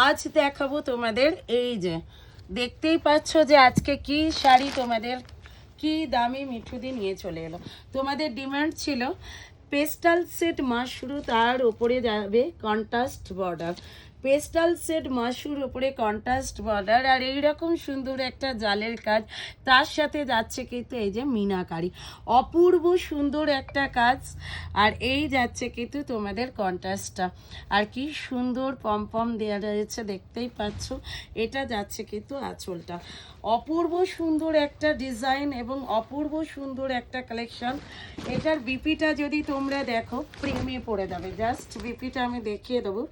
আজ দেখাবো তোমাদের এই যে দেখতেই পাচ্ছ যে আজকে কি শাড়ি তোমাদের কি দামি মিঠুদি নিয়ে চলে এলো। তোমাদের ডিমান্ড ছিল পেস্টাল সেট মাশরু, তার উপরে যাবে contrast border. Pastel set Mashrur উপরে কন্ট্রাস্ট বর্ডার আর এইরকম সুন্দর একটা জালের কাজ, তার সাথে যাচ্ছে কিন্তু এই যে মিনাকারি, অপূর্ব সুন্দর একটা কাজ। আর এই যাচ্ছে কিন্তু তোমাদের কন্ট্রাস্টটা, আর কি সুন্দর পম দেওয়া রয়েছে দেখতেই পাচ্ছ। এটা যাচ্ছে কিন্তু আঁচলটা, অপূর্ব সুন্দর একটা ডিজাইন এবং অপূর্ব সুন্দর একটা কালেকশন। এটার বিপিটা যদি তোমরা দেখো প্রেমে পড়ে যাবে। জাস্ট বিপিটা আমি দেখিয়ে দেবো।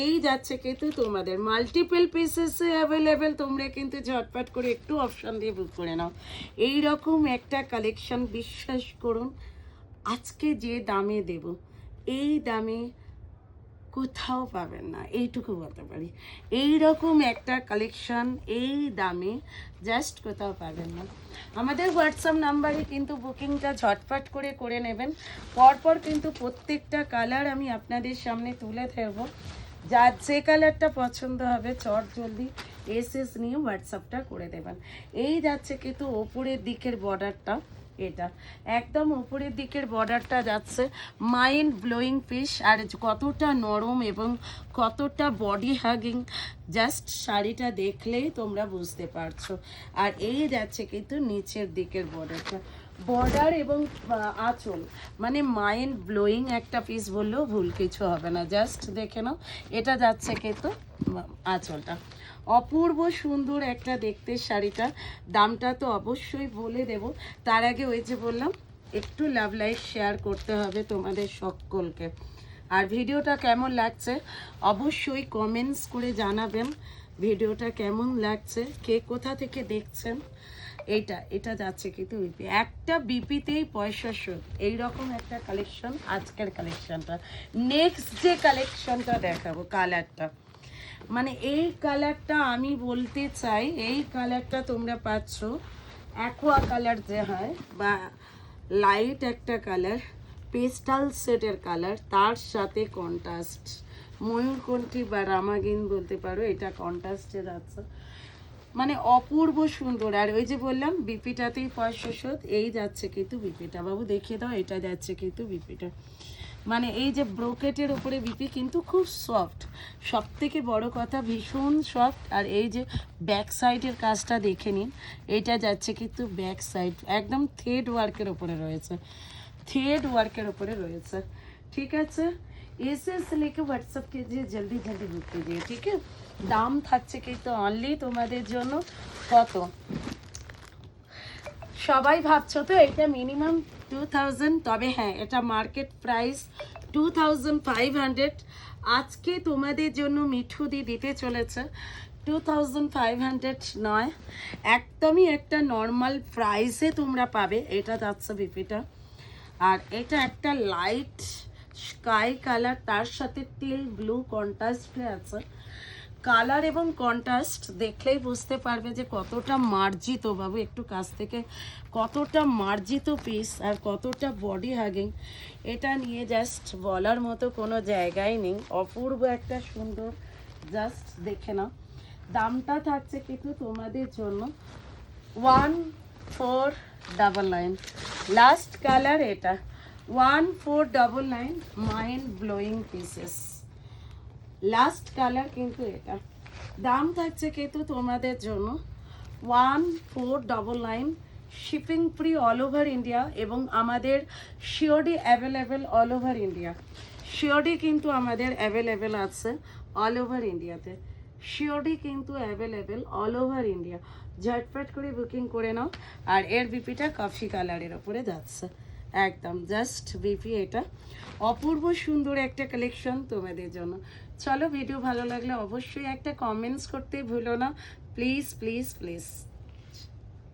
এই যাচ্ছে কিন্তু তোমাদের মাল্টিপল পিসেসে অ্যাভেলেবেল, তোমরা কিন্তু ঝটপট করে একটু অপশান দিয়ে বুক করে নাও। এই রকম একটা কালেকশন বিশ্বাস করুন আজকে যে দামে দেব এই দামে কোথাও পাবেন না, এইটুকু বলতে পারি। এই রকম একটা কালেকশন এই দামে জাস্ট কোথাও পাবেন না। আমাদের হোয়াটসঅ্যাপ নাম্বারে কিন্তু বুকিংটা ঝটপট করে নেবেন। পরপর কিন্তু প্রত্যেকটা কালার আমি আপনাদের সামনে তুলে ধরবো। যার যে কালারটা পছন্দ হবে চট জলদি এসএস নিয়ে হোয়াটসঅ্যাপটা করে দেবেন। এই যাচ্ছে কিন্তু ওপরের দিকের বর্ডারটা, এটা একদম উপরের দিকের বর্ডারটা যাচ্ছে মাইন্ড ব্লোয়িং পিস। আর কতটা নরম এবং কতটা বডি হাগিং জাস্ট শাড়িটা দেখলেই তোমরা বুঝতে পারছো। আর এই যাচ্ছে কিন্তু নিচের দিকের বর্ডার এবং আঁচল, মানে মাইন্ড ব্লোয়িং একটা পিস বললেও ভুল কিছু হবে না। জাস্ট দেখে নাও, এটা যাচ্ছে কিন্তু আঁচলটা, অপূর্ব সুন্দর একটা দেখতে শাড়িটা। দামটা তো অবশ্যই বলে দেব, তার আগে ওই যে বললাম একটু লাভ লাইক শেয়ার করতে হবে তোমাদের সকলকে। আর ভিডিওটা কেমন লাগছে অবশ্যই কমেন্টস করে জানাবেন। ভিডিওটা কেমন লাগছে, কে কোথা থেকে দেখছেন। এটা যাচ্ছে কিন্তু বিপি, একটা বিপিতেই পয়সা শোধ, এইরকম একটা কালেকশন আজকের কালেকশনটা। নেক্সট যে কালেকশনটা দেখাবো কালারটা, মানে এই কালারটা আমি বলতে চাই, এই কালারটা তোমরা পাচ্ছ অ্যাকোয়া কালার যে হয় বা লাইট একটা কালার, পেস্টাল সেটের কালার, তার সাথে কন্ট্রাস্ট ময়ূরকণ্ঠী বা রামাগিন বলতে পারো, এটা কন্ট্রাস্টে যাচ্ছে, মানে অপূর্ব সুন্দর। আর ওই যে বললাম বিপিটাতেই পয়সা শোধ, এই যাচ্ছে কিন্তু বিপিটা, বাবু দেখিয়ে দাও, এটা যাচ্ছে কিন্তু বিপিটা, মানে এই যে ব্রোকেটের উপরে বিপি কিন্তু খুব সফট, সব থেকে বড় কথা ভীষণ সফট। আর এই যে ব্যাক সাইডের কাজটা দেখে নিন, এটা যাচ্ছে কিন্তু ব্যাক সাইড একদম থ্রেড ওয়ার্কের উপরে রয়েছে, থ্রেড ওয়ার্কের উপরে রয়েছে। ঠিক আছে, एस लेके व्हाट्सअप कीजिए, जल्दी जल्दी बुक कीजिए, ठीक है। দাম থাকছে কিন্তু অনলি তোমাদের জন্য কত, সবাই ভাবছো তো এটা মিনিমাম 2000, তবে হ্যাঁ এটা মার্কেট প্রাইস 2500। আজকে তোমাদের জন্য মিঠুদি দিতে চলেছে 2500 নয়, একদমই একটা নর্মাল প্রাইসে তোমরা পাবে। এটা যাচ্ছে বিপিটা, আর এটা একটা লাইট স্কাই কালার, তার সাথে টিল ব্লু কন্ট্রাস্টে আছে। কালার এবং কন্ট্রাস্ট দেখলেই বুঝতে পারবে যে কতটা মার্জিত, বাবু একটু কাছ থেকে, কতটা মার্জিত পিস আর কতটা বডি হাগিং, এটা নিয়ে জাস্ট বলার মতো কোনো জায়গায় নেই। অপূর্ব একটা সুন্দর, জাস্ট দেখে নাও। দামটা থাকছে কিন্তু তোমাদের জন্য 1499, লাস্ট কালার এটা 1499, mind blowing pieces, last colour কিন্তু এটা। দাম থাকছে কিন্তু তোমাদের জন্য 1499, shipping free all over India, এবং আমাদের শিওডি অ্যাভেলেবেল অল ওভার ইন্ডিয়া। শিওডি কিন্তু আমাদের অ্যাভেলেবেল আছে অল ওভার ইন্ডিয়াতে, শিওডি কিন্তু অ্যাভেলেবেল অল ওভার ইন্ডিয়া। ঝটপট করে বুকিং করে নাও। আর এর বিপিটা কফি কালারের ওপরে যাচ্ছে একদম, জাস্ট বিপি, এটা অপূর্ব সুন্দর একটা কালেকশন তোমাদের জন্য। চলো, ভিডিও ভালো লাগলে অবশ্যই একটা কমেন্টস করতে ভুলো না, প্লিজ প্লিজ প্লিজ।